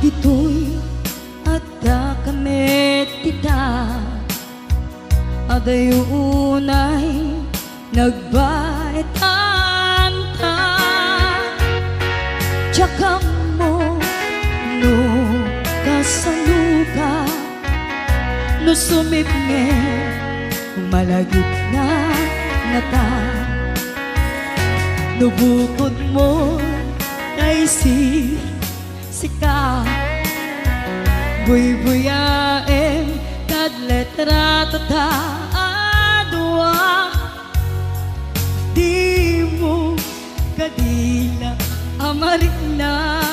dito'y adda kami tita, adayunay nagbaitan ta. Tsaka mo no kasaluka, no sumipnge malagip na ngata, no bukod mo naisip sika, buy-buyaem kad letra ta adwa. Di mo kadila amarik na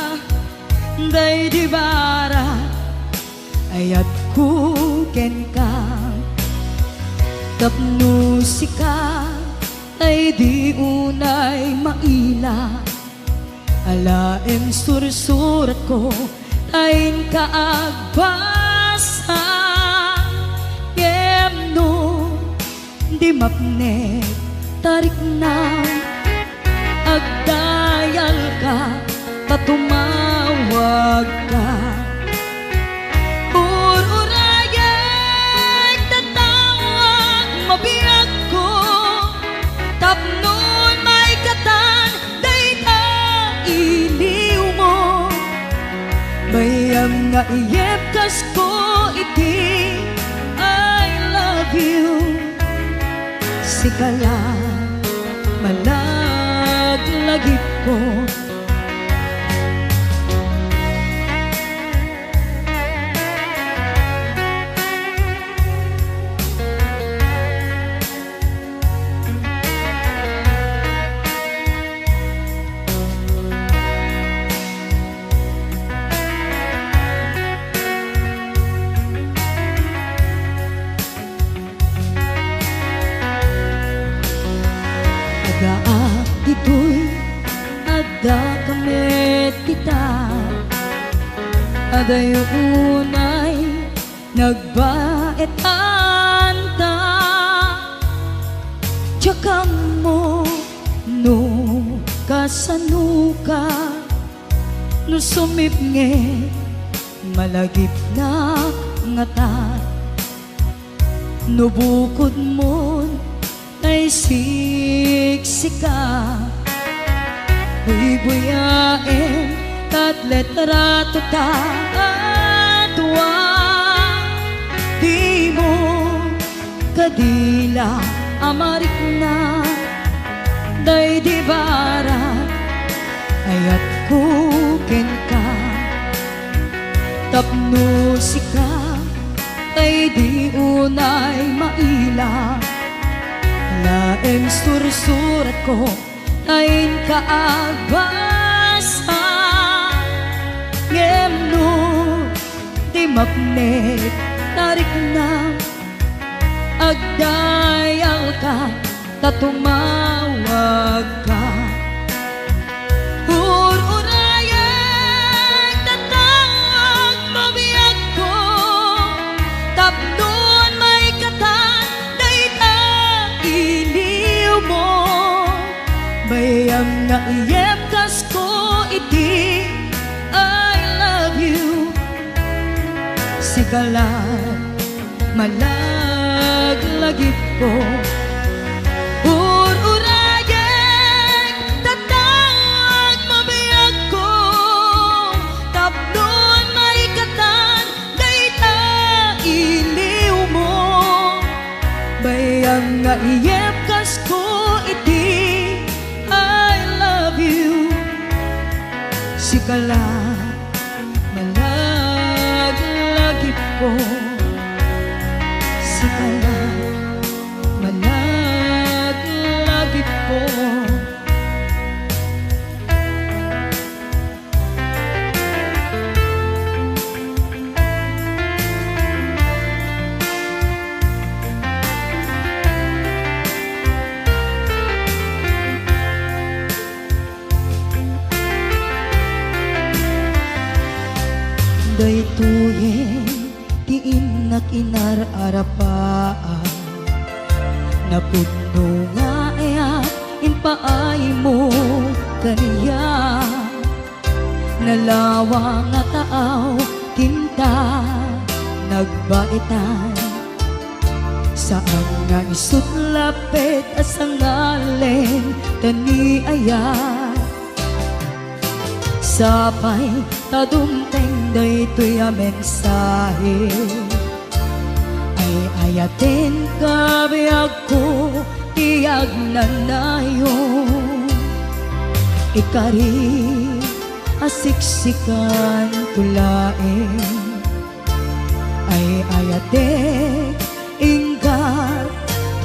day di bara ayat kuken ka, tapno sika ay di unay maila, alaem sursurat ko tayin ka agbasa. Yemno di mapne tarik na agdayal ka, tatumawag ka. Ururayag tatawag mabiyag ko, tapnon may katan dayta iliw mo. Bayam nga iyepkas ko iti I love you, sikala malaglagip ko. Dito'y adda kami tita, adayunay nagbaitan ta. Tsaka mo no kasanuka, no sumipnge malagip na ngata, no bukod mo ay siksika, buy-buyaem kat letra ta adwa. Di mo kadila amarik na day di bara ayat kuken ka, tapno sika ay di unay maila, laeng sursurat ko tayin ka agbasa. Ngemno di mapnet tarik na agdayal ka, tatumawag ka. Ururayag tatawag mabiyag ko, tapnon may katan dayta iliw mo. Bayam nga iyepkas ko iti I love you, sikala malaglagip ko. Ururayag tatawag mabiyag ko, tapnon may katan dayta iliw mo. Bayam nga iyepkas ko iti I love you, sikala malaglagip ko, sikala malaglagip ko. Daytoyen ti inak inararapaan, napudno nga impaay mo kaniya, Nalawa nga taaw kinta nagbaitan saan nga isut lapit asangalen tani ayat sapay tadumteng daytoy a mensahe ay ayaten kabiyag ko tiyag nanayon ikari asiksikan tulain ay ayatek inggat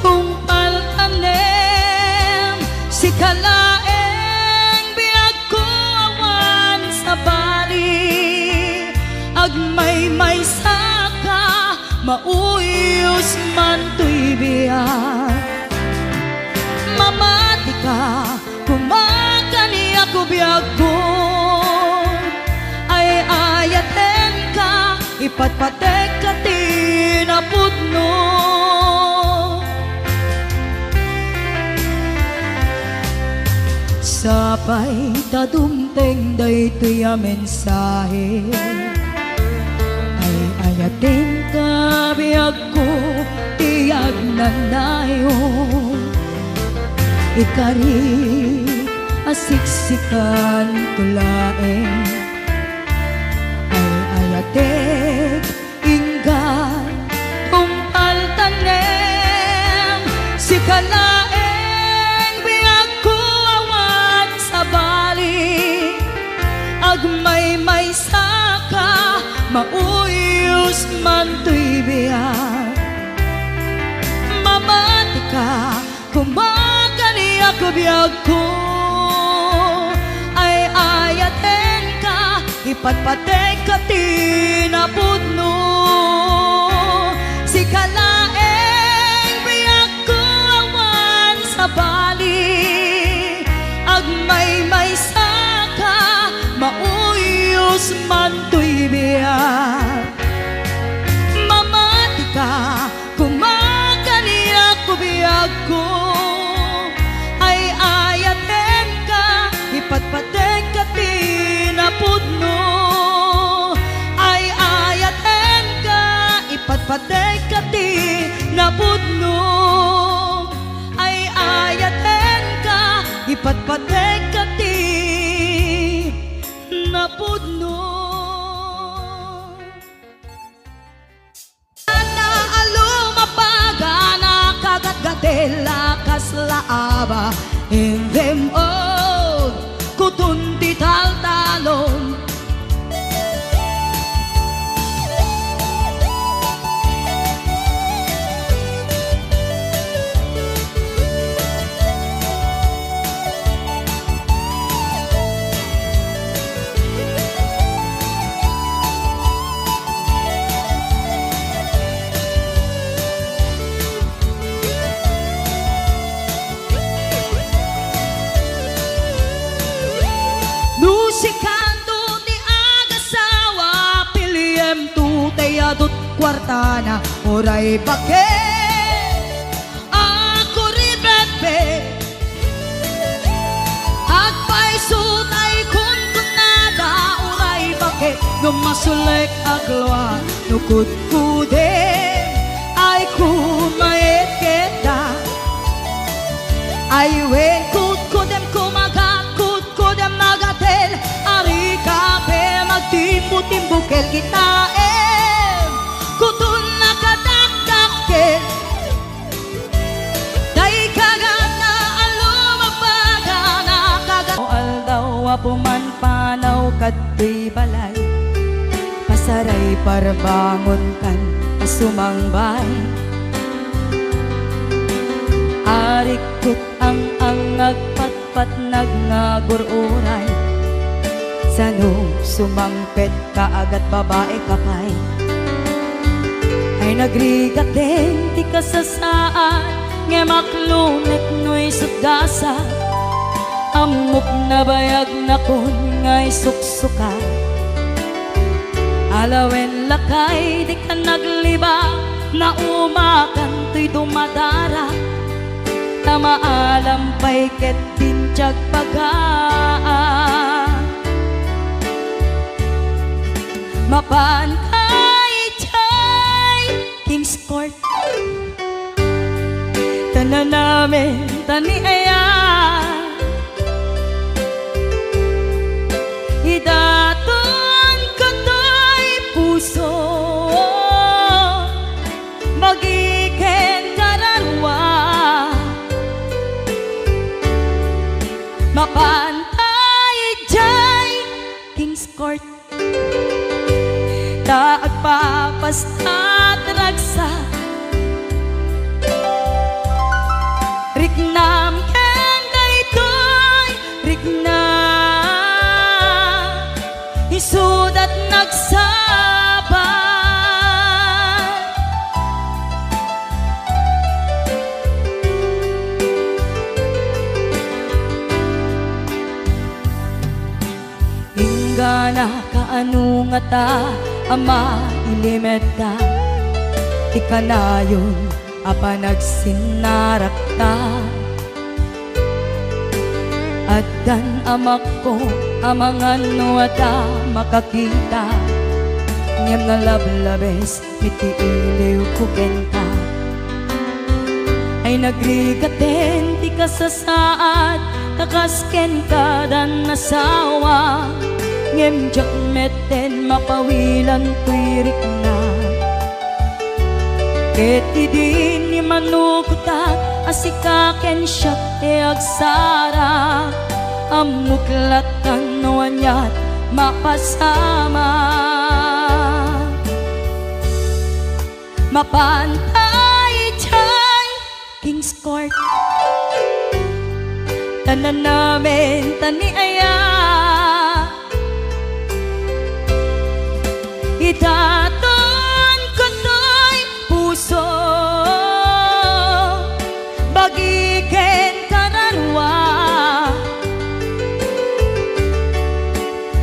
tungpal tanem si kalaeng biyag ko awan sa bali agmay may saka mauyos man tuy biyag mamati ka kumakani ako biyag ko ay ayaten ka ipatpatek ka tinapudno sapay tadumteng daytoy a mensahe ay ayaten ka biyag ko tiyag nanayon ikari asiksikan tulaeng ay ayatek inggan tungpal tanem si kalaeng biyag ko awan sa bali agmay may saka mauyos man tuy biyag mamati ka kumakani ako biyag ko ay ayaten ka ipatpatek ka tinapudno si kalaeng biyag ko awan sa bali agmay may saka mauyos man tuy biyag mamati ka kumakani ako biyag ko ay ayaten ka ipatpatek ka tinapudno ay ayaten ka ipatpatek ka tinapudno ay ayaten ka ipatpatek ka tinapudno na alumapaga na kagatgatela kaslaaba in them old kutundi taltalon Nusikando ni agasawa piliem tutay adot kwartana oray bakit ako ribetbe agpay sutay kun kunada oray bakit numasulek agloa nukut kudem ay kumayet kita ay we kut kudem kumagat kut kudem magatel ari kape magtimbo-timbukel kita kutun nakadakdakel day kagat na alumabaga na kagat aldaw apuman panaw kadtoy balay pasaray parbangon kan asumangbay arikot ang agpatpat nagnagururay sano sumangpet kaagat babae kapay ay nagrigaten ti kasasaan nga maklunet no'y sugasa amok na bayag na kun nga'y suksuka alawen lakay di ka nagliba na umakan to'y dumadara tamaalam pa'y ket tintyag pagaan Mapan kay Chay King's Court tanan namin tani aya idaton katoy puso magiken kararwa mapantay Jay King's Court taagpapastat ragsa riknam ken daytoy riknam isudat nagsabat ingana kaano nga ta ama ilimeta ikanayon apa nagsinarakta at dan amak ko amangan no ada makakita ngem na lablabes miti iliw ko kenta ay nagrigaten ti kasasaad takasken ka dan nasawa ngem jak meten mapawilan tuirik na ket idin ni manukuta asikaken siya te agsara amuklatan no anyat mapasama mapantay Chay King's Court tanan namin tani aya idaton ko'y puso bagiken kararwa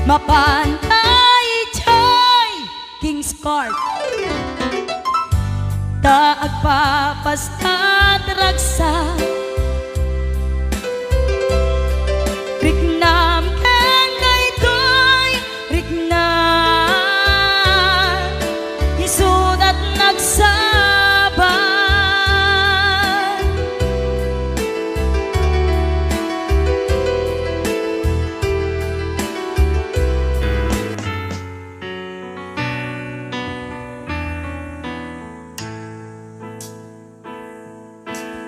mapantay Chay King's Court taagpapastat ragsa riknam ken daytoy riknam isudat nagsabat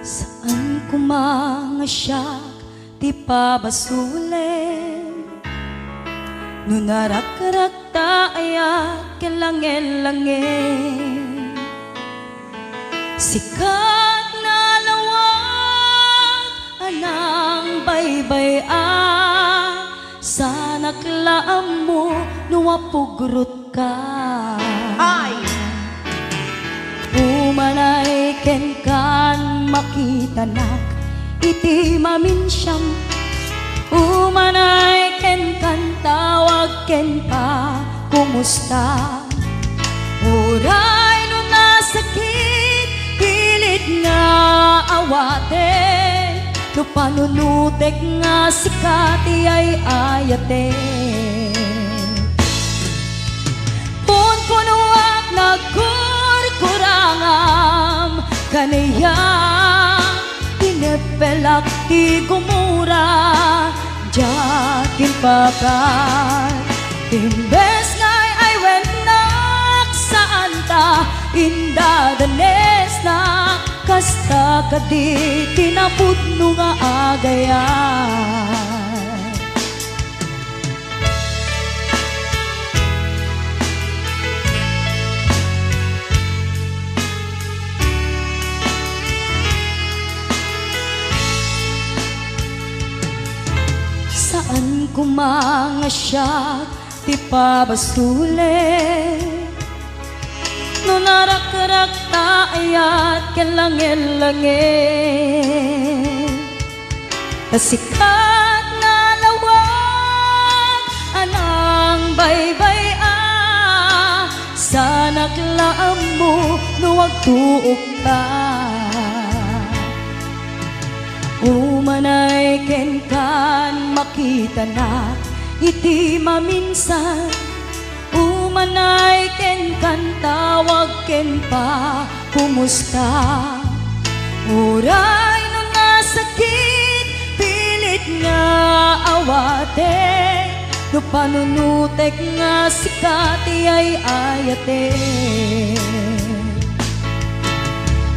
saan kumangasyak ti pabasulen no narakrak ta ayat kelangel-langel sikat na lawag anang baybay sa naklaam mo nuwapugrot ka ay umanay ken kan makitanak iti maminsyam umanay ken kan tawag ken pa kumusta uray no nasakit pilit nga awate no panunutek nga sikati ay ayate punpunuak nagkurkurangam kaniya pinepelak ti gumura jakin pakat imbes ngay ay wenak saan ta indadanes na kasta kadi tinapudno nga agayan saan kumangasyak ti pabasulen no narakrak ta ayat kelangel-langel kasikat na lawag anang baybay sa naklaam mo no wagtuok ka umanay ken kan makita na iti maminsan manay ken kantawag ken pa kumusta. Uray no nasakit pilit nga awate, no panunutek nga sikati ay ayate.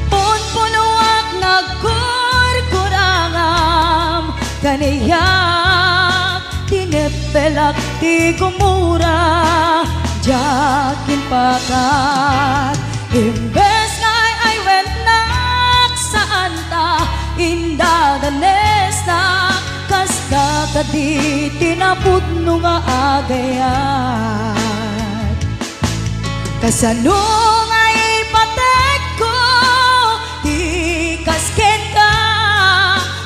Punpunuak nagkurkurangam kaniyak tinepelak ti kumura jakin pakat. Imbes ngay ay wenak saan ta indadanes na kasta kadi tinaput no nga agayat. Kasano nga ipatek ko di kasken ka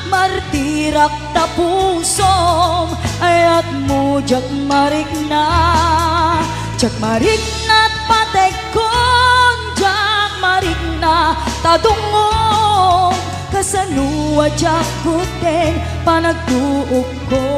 martirak tapusom ayat mo jak marik na patek kon jak marik na tadungong kasanua jak kuten panagtuok ko.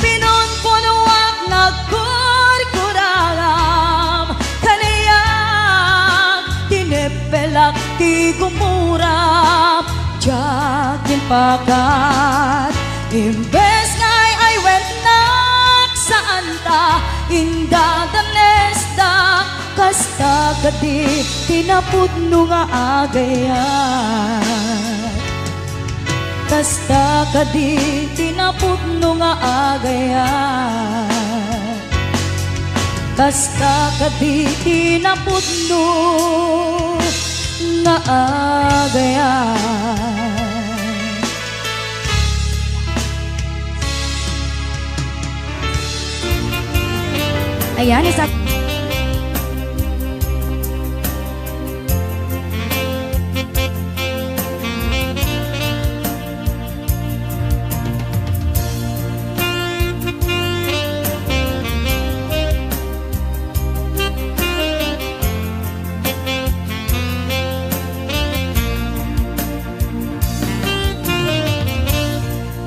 Pinunpunuak nagkurkurangam kaniyak tinepelak ti gumurap jakin pakat. Imbes ngay ay wenak saan ta indadanes da kasta kadi tinaput no nga agayat. Kasta kadi tinaput no nga agayat. Kasta kadi tinaput no nga agayat. Ayan, isa.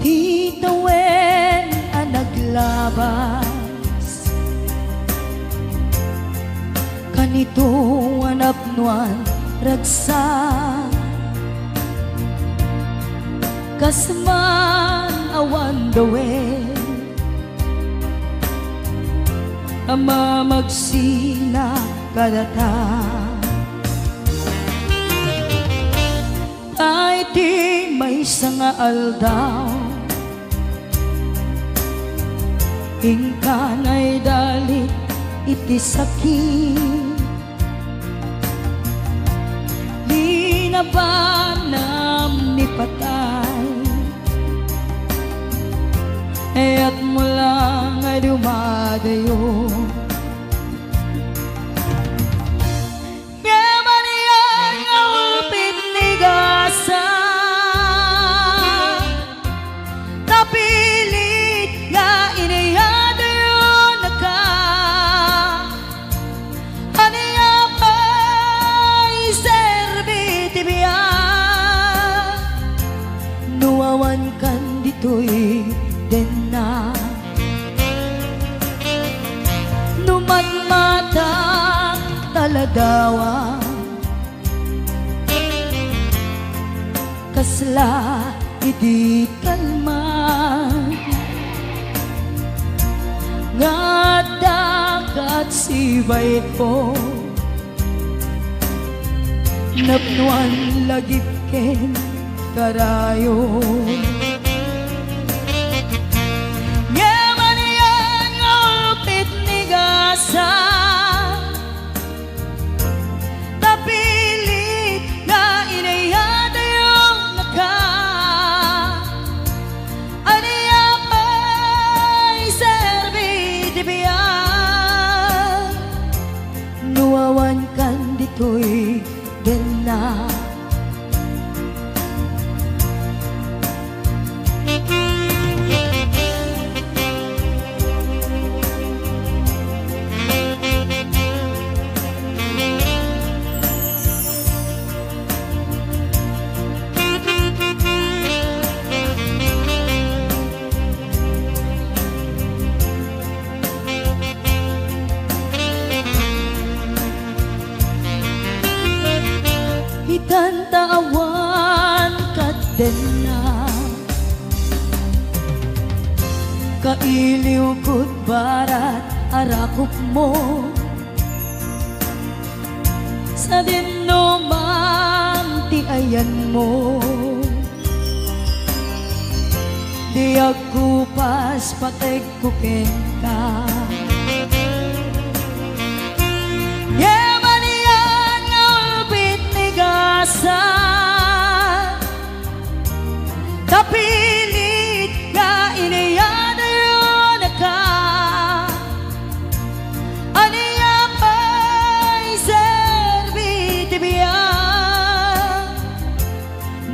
Titawen ang naglabas kanito ang apnuan ragsa kasman awan dawe ama magsina kadata ay di may sanga aldaw ingkanay dalit iti sakit linabanam ni patay at mula nga dumadayo. Yaman yan ang ulpit ni Gasa tapilit nga iniyadayo na ka aniya pa'y serbi tibiya nuwawan kan dito'y den na numatmata taladawa kasla idi kalman nga dagat sibay ko napnuan lagip ken karayo. Tapilit nga inayadayo na ka aniya pa'y serbi dibiya nuwawan kan dito'y den na. Itantawan ka din na kailiw kud barat arakop mo sa dinumang ti ayan mo. Di agkupas patay kuken ka. Yaman yan nga ulpit ni gasa, kapilit nga iniyan ayon ka. Aniya pa'y serbiti biya,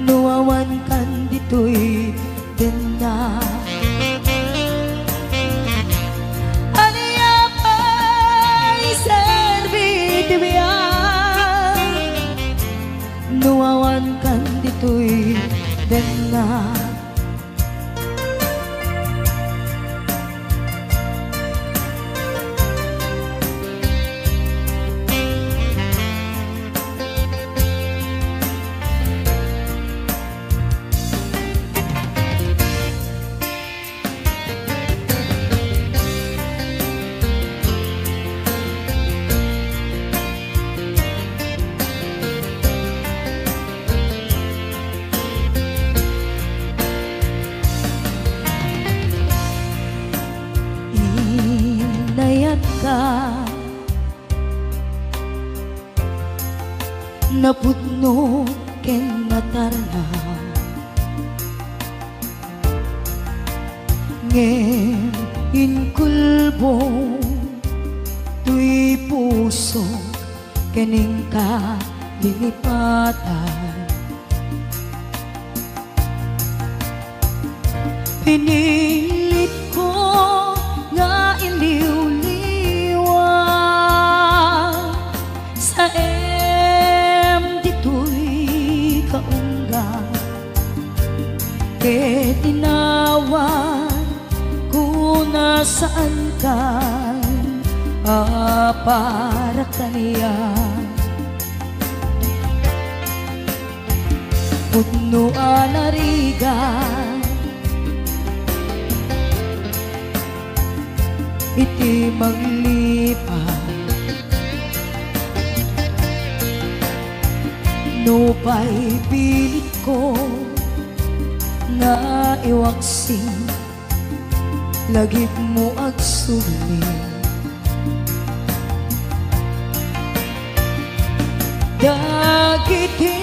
nuawan kan dito'y din na. Aniya pa'y serbiti biya, nuawan kan dito'y din na. Inayat ka napudno ken natarna, ngem inkulbong tuy puso kening ka lilipatan. Pinilit ko nga iliw-liwang sa dito'y kaungga, ke tinawan kung nasaan ka para kaniya. Putno alarigan iti maglipat, no pa'y pilit ko nga iwaksing lagip mo agsuling. Dagiti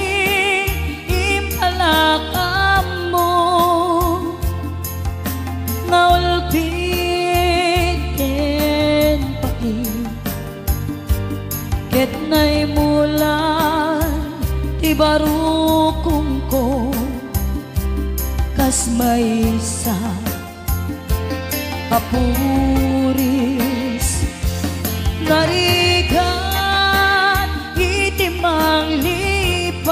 impalakam mo nga ulpit ken pain, ket na'y mulan ti barukong ko kas maysa apuris narigan iti manglipat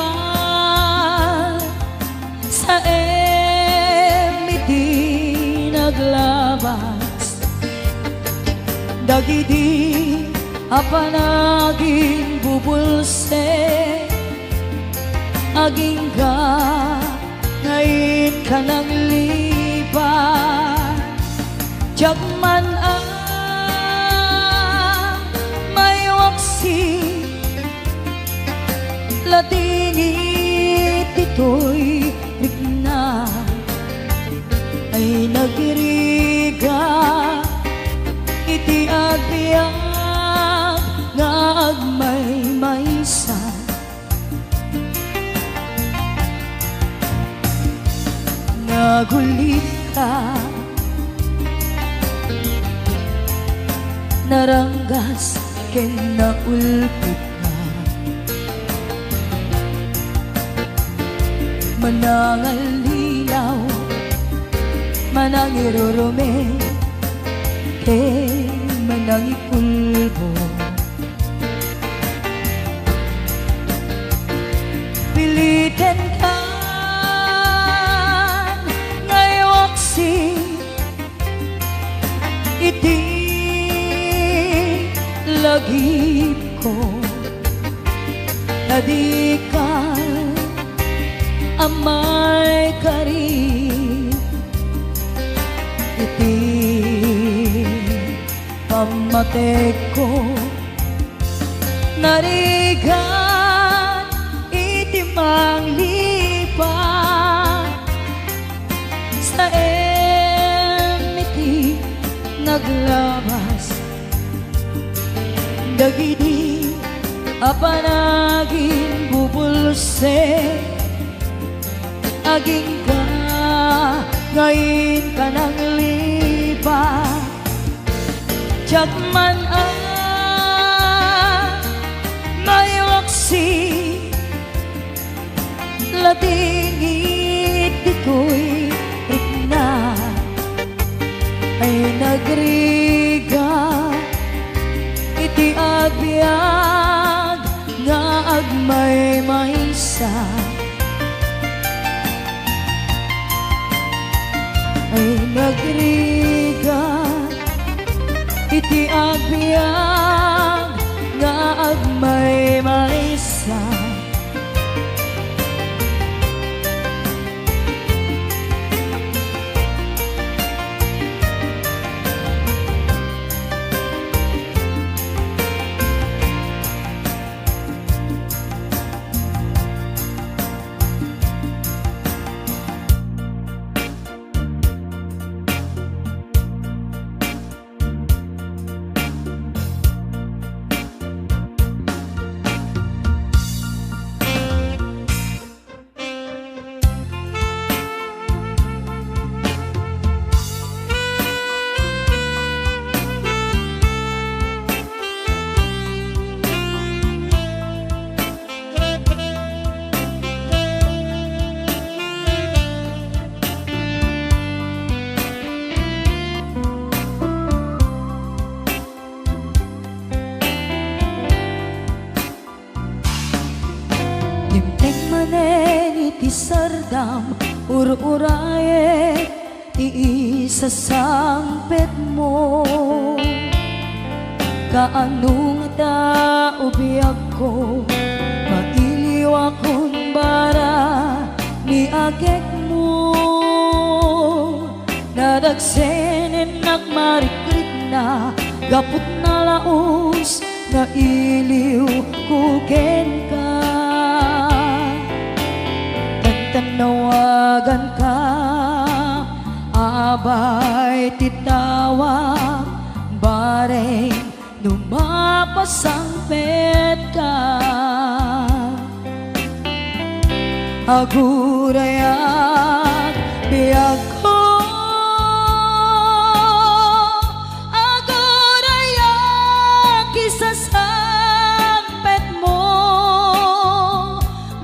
sa iti naglabas. Dagiti apanaging bubulse aging ka ngayon ka nang lipat. Jagman ang may waksi latingit ito'y rigna ay nagiriga iti agbiyak nga agmay-maysa. Nagulit ka naranggas ken naulpit ka, manangal lilaw manang irurume ken manang ikulbo. Piliten ka ngayawaksi iti lagip ko na di ka amay kari iti pamatek ko narigan iti manglipat sa emiti naglabas dagiti apanaging bubulse aging ka ngayon ka nang lipat tiyak man may waksi latingit di ko'y ikna ay nagriga iti agbyag nga agmay maysa ay nagriga iti agbyag nga agmay maysa iti sardam ur-urayet iisasangpet mo kaanong taubiyag ko mailiw akong bara ni agek mo nadagsenen nagmarikrit na gapot na laos na iliw kuken ka tanawagan ka abay titawag bareng lumapasangpet ka agurayak biyag ko agurayak isasangpet mo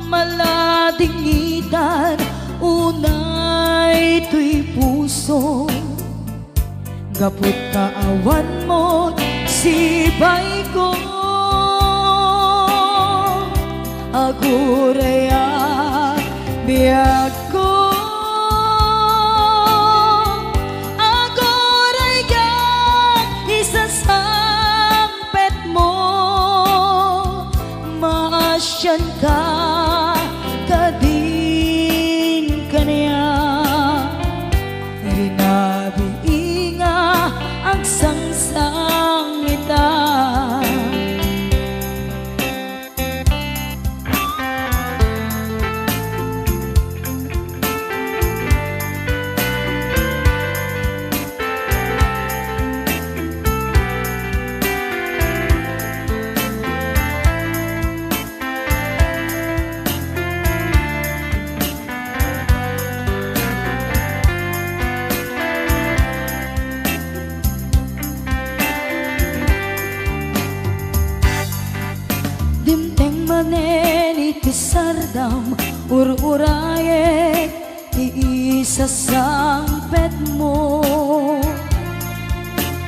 maladingitan unay to'y puso gapot kaawan mo sibay ko agurayak biyag ko agurayak isasangpet mo maasyan ka kading kaniya rinabiinga ang sangsangita dimteng manen iti sardam ur-urayet iisasangpet mo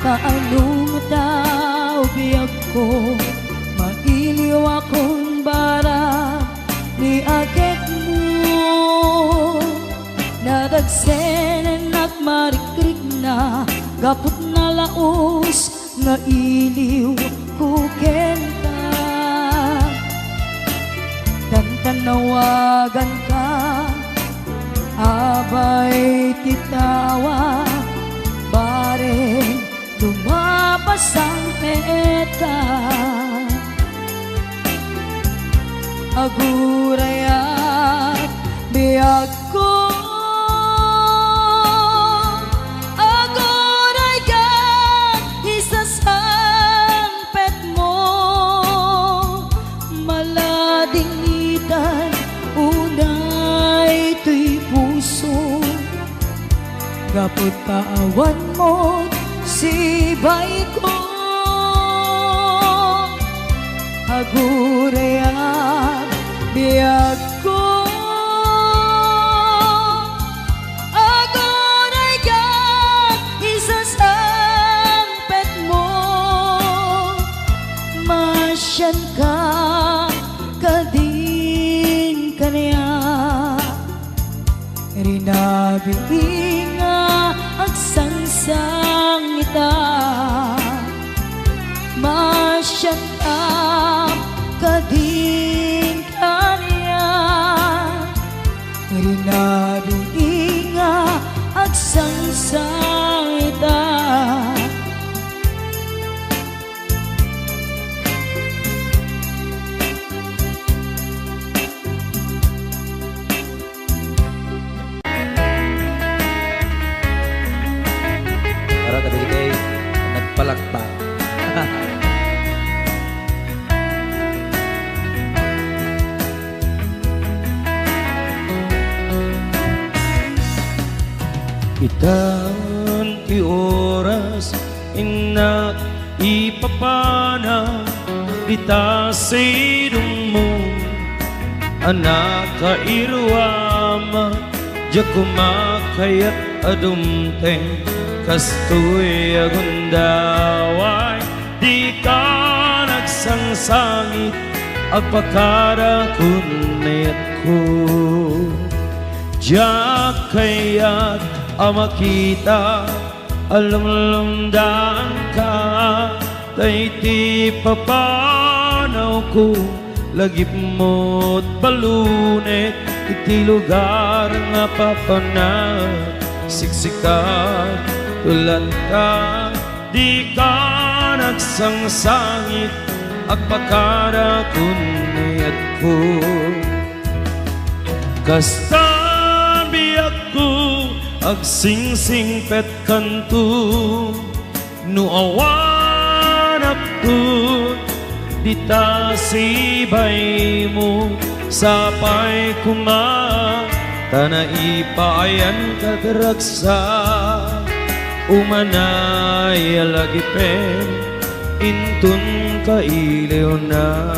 kaanong tao biyag ko mailiw akong bara ni agek mo nadagsenen nagmarikrik na gapot na laos nga iliw kuken ka tanawagan ka abay titawa, bareng lumabas ang peta. Aguray at biyag ko, aguray ka, isasampet mo, maladingitan, unay to'y puso, gapot paawan mo, sibay ko. Aguray at biyag ko, aguray ka, isasampet mo, masyan ka, kadin kanya, rinabing nga ang sangsang ita, masyan ka, kadin kanya, rinabing nga ang sangsang ita. Para kabili kay nagpalakpak. Itan ti oras inak ipapana dita sidong mo anak kairwama ja kumakayat adumteng kastoy agundaway di ka nagsangsangit agpakara kunayat ko ja kayat amakita alamlamdaan ka tay ti papanaw ko lagip mo't balunet iti lugar nga papana siksika tulan ka di ka nagsangsangit agpakara kunayat ko kastan biyak ko agsingsing pet kanto no awan ako dita sibay mo sapay kuma tanaipayan kadragsa umanay alagipen intun kailiw na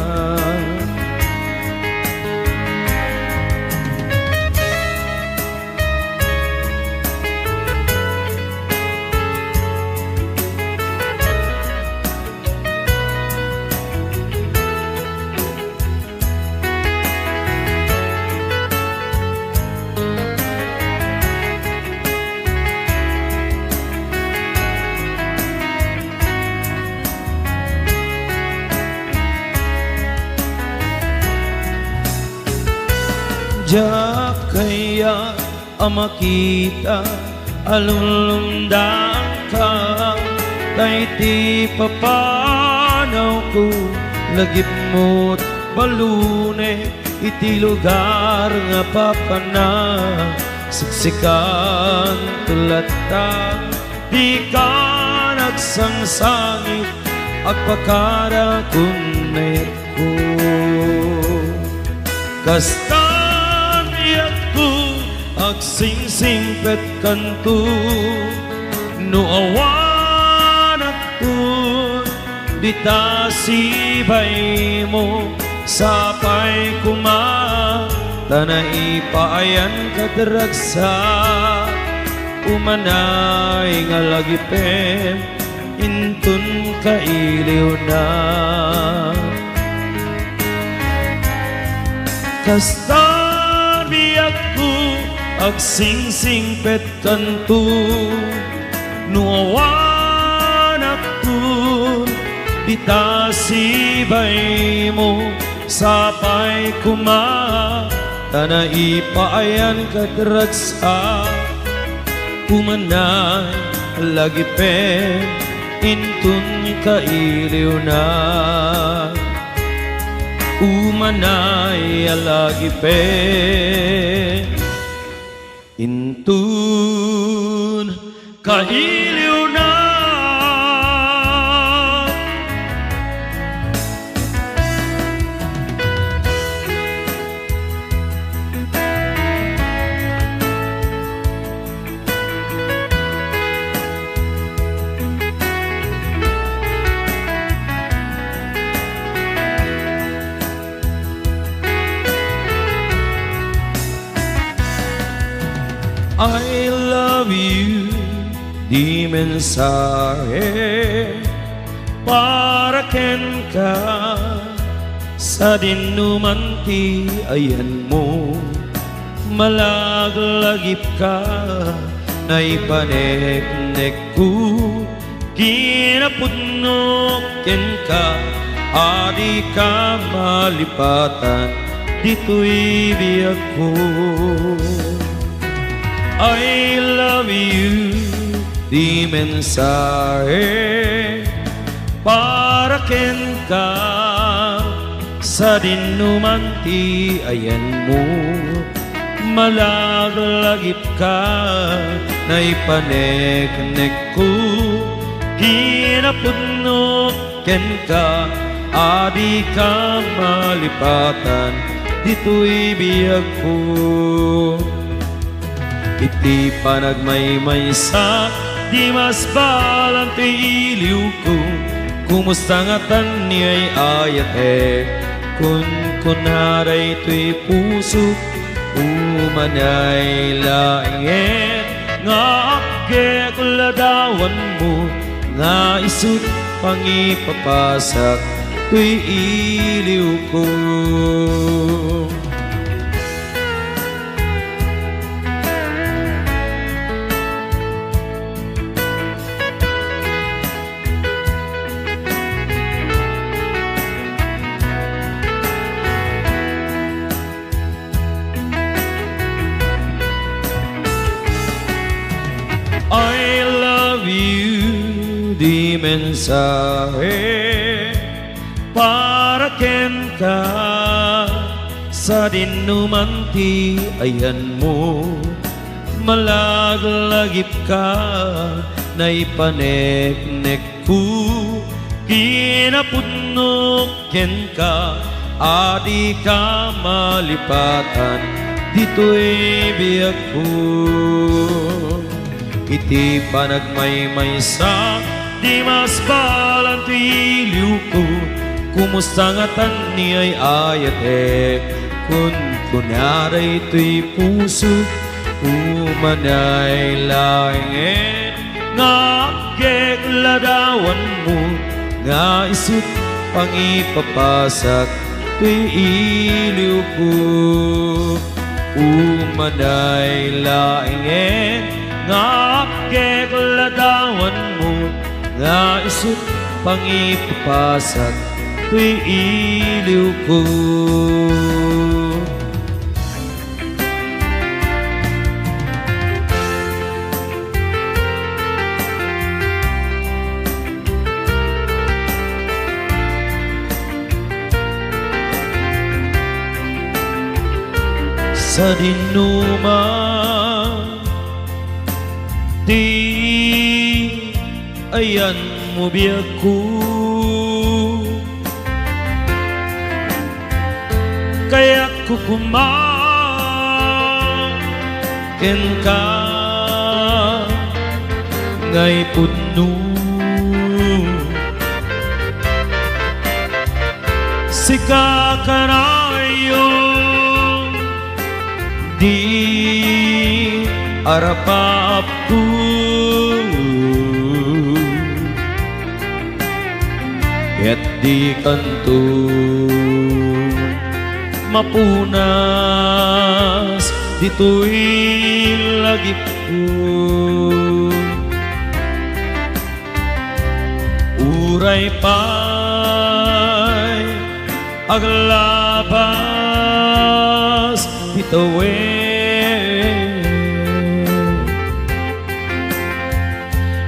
ja kaya amakita alulundang ka tay ti papanaw ko lagip mo't balune iti lugar nga papana siksikan tulata di ka nagsangsangit agpakara kunayat ko kasta agsingsing pet kanto no awan ako dita sibay mo sapay kuma tanaipayan kadragsa umanay nga lagipen intun kailiw na kastan biyak ko agsingsing pet kanto no awan ako dita sibay mo sapay kuma tanay paayan kadragsa umanay lagipen intun kailiw na umanay lagipen intun kailiw na. I love you, di mensahe para ken ka sa dinumanti ayan mo malaglagip ka na ipanek-nek ko kinapudno ken ka adi ka malipatan dito'y biyag ko. I love you, di mensahe para ken ka sa dinumanti ayan mo malaglagip ka na ipanek-nek ko kinapudno ken ka adi ka malipatan dito'y biyag ko. Iti panagmaymaysa di mas balanti iliw ko kumusta nga tan niya'y ayate kun kunaray to'y puso umanay lainget nga akge kuladawan mo nga isut pangipapasak to'y iliw ko. I love you, di mensahe para ken ka sa dinumanti ayan mo malaglagip ka na ipanek-nek ko kinapudno ken ka adi ka malipatan dito'y biyag ko. Iti panagmaymaysa di mas balanti iliw ko kumusta nga tan niya'y ayate kun kunaray to'y puso umanay lainget nga akge ladawan mo nga isut pangipapasak to'y iliw ko umanay lainget nga akge ladawan mo nga isut pangipapasak to'y iliw ko. Sa dinuman di ayan mo biyag ko kaya kukumaken ka ngay pudno sika kanayo di arapap ko ket di kanto mapunas dito'y lagip ko uray pa'y aglabas bituin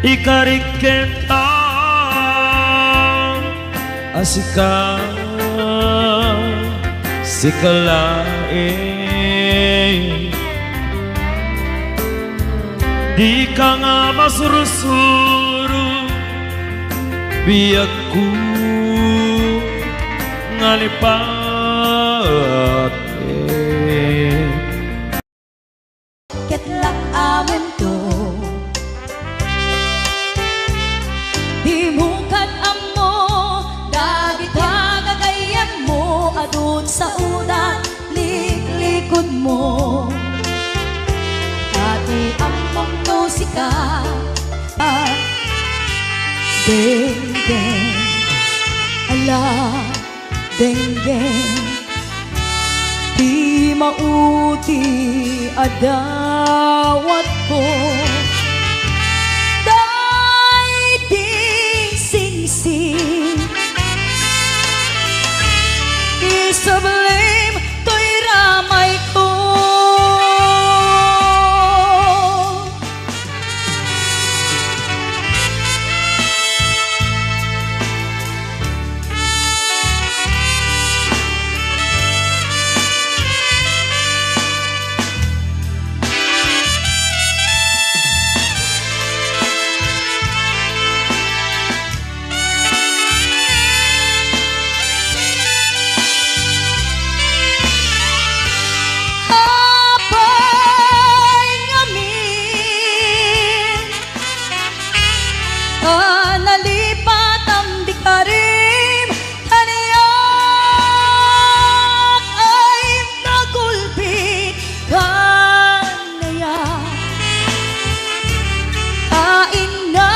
ikariken ka asika sikalain di ka nga masurusuro biyag ko ngalipat Ketlak amin to di mo amo dagit gagayan mo adun sa udan liklikod mo ati among musika deng deng ala deng deng di mauti adawat ko day di sing-sing isablim to'y ramay ko nalipat ang dikarim kaniyak ay nagulpi kanaya kain na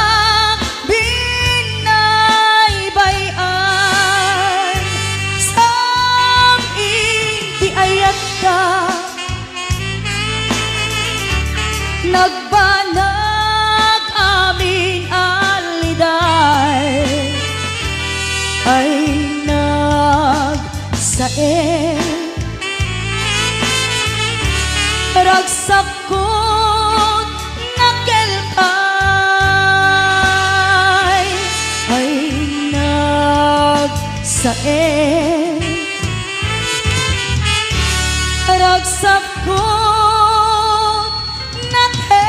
binaybayan sam hindi ayat ka nagbanag amin ay nagsae ragsakot nakelkay ay nagsae ragsakot nakelkay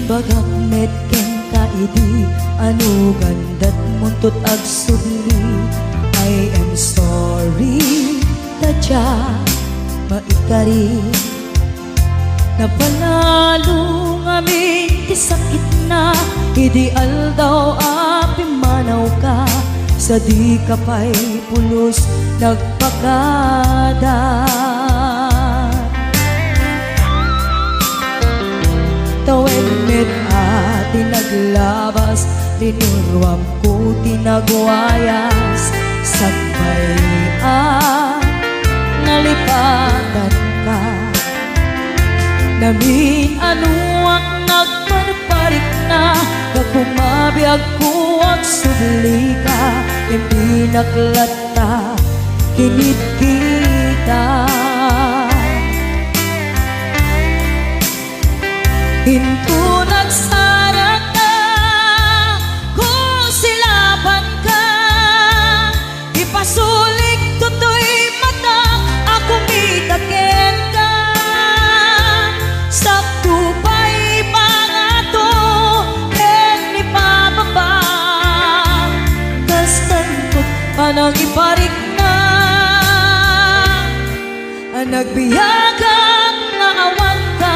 bagak met ken kaidi anu gandat muntut agsuli I am sorry tadya maikari napanalo ngamin ti sakit na ideal daw api manaw ka sa di kapay pulos nagpakada tawid met ati naglabas linurwam ko tinagwayas sagbay nalipatan ka namin anuang nagparparik na kakumabiyag ko ang subli ka hindi naklata kinit kita Hinto nagsara ka, kung silaban ka, ipasulik tutoy mata, ako mitaken ka. Sakto pa'y mga to, ni pababa, kastan ko't panang iparik na, ang nagbiyagang naawan ka.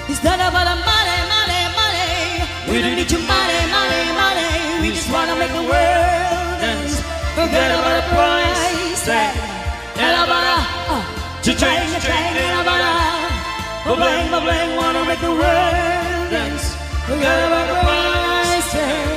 It's not about the money, money, money. We don't need your money, money, money. We just wanna make the world dance. Forget about the price tag. And about cha-ching, cha-ching, and about bling, wanna make the world dance. Forget about the price tag.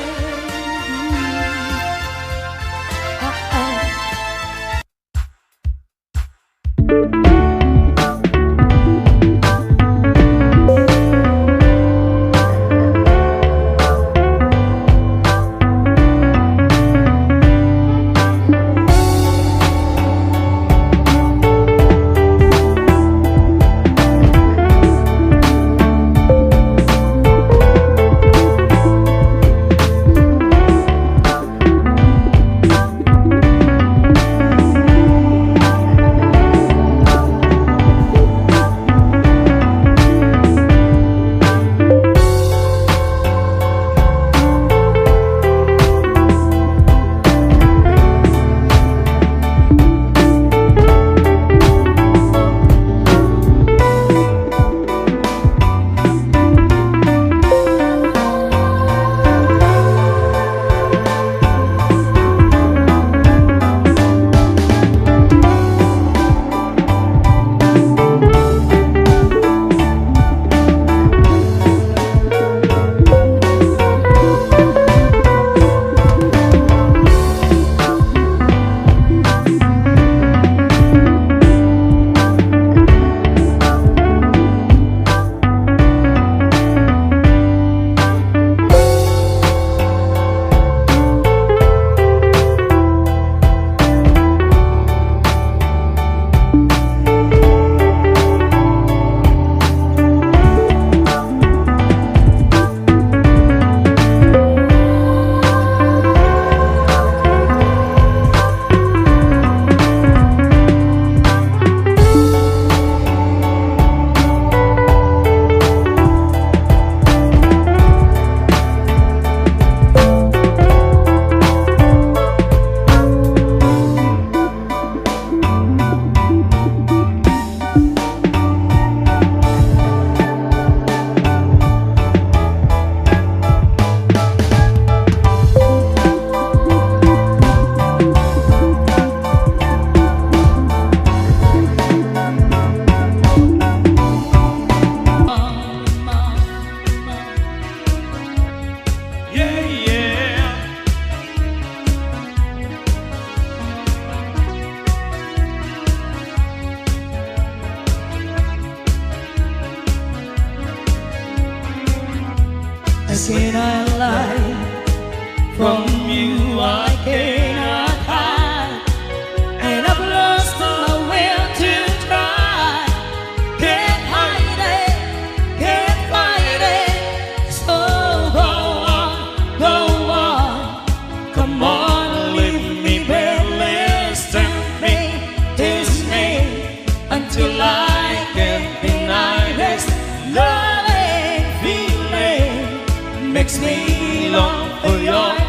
Cannot lie from you, I cannot hide, and I've lost my will to try. Can't hide it, can't fight it. So go on, come on, leave me breathless, tempt me, tease me until I can deny this loving feeling. Makes me long for your